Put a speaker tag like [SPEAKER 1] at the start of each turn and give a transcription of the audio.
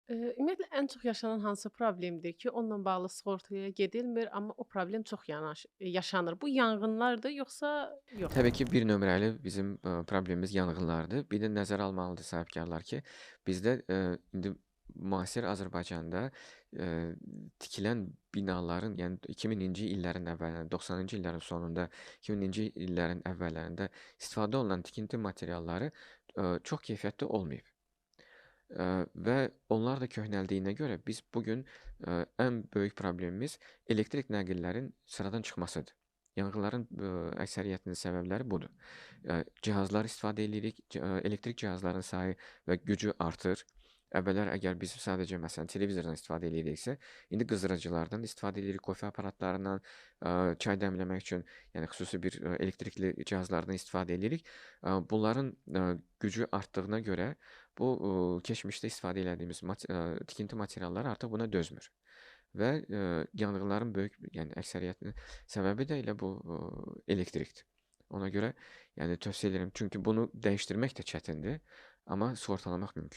[SPEAKER 1] Ümumiyyətlə ən çox yaşanan hansı problemdir ki, onunla bağlı sığortaya gedilmir, amma o problem çox yaşanır? Bu yanğınlardır yoxsa yox?
[SPEAKER 2] Təbii ki, bir nömrəli bizim problemimiz yanğınlardır. Bir də nəzərə almalıdır sahibkarlar ki, bizdə indi müasir Azərbaycanda tikilən binaların, yəni 2000-ci illərin əvvəllərində, 90-cı illərin sonunda, 2000-ci illərin əvvəllərində istifadə olunan tikinti materialları çox keyfiyyətli olmayıb. Və onlar da köhnəldiyinə görə biz bu gün ən böyük problemimiz elektrik nəqillərin sıradan çıxmasıdır. Yanğınların əksəriyyətinin səbəbləri budur. Cihazlar istifadə edirik, elektrik cihazlarının sayı və gücü artır. Əvvəllər əgər biz sadəcə məsələn televizordan istifadə ediriksə, indi qızdırıcılardan istifadə edirik, kofe aparatlarından, çay dəmləmək üçün, yəni xüsusi bir elektrikli cihazlardan istifadə edirik. Bunların gücü artdığına görə bu keçmişdə istifadə etdiyimiz tikinti materialları artıq buna dözmür. Və yanğınların böyük, yəni əksəriyyətinin səbəbi də elə bu elektrikdir. Ona görə yəni tövsiyə edirəm, çünki bunu dəyişdirmək də çətindir, amma sığortalamaq mümkündür.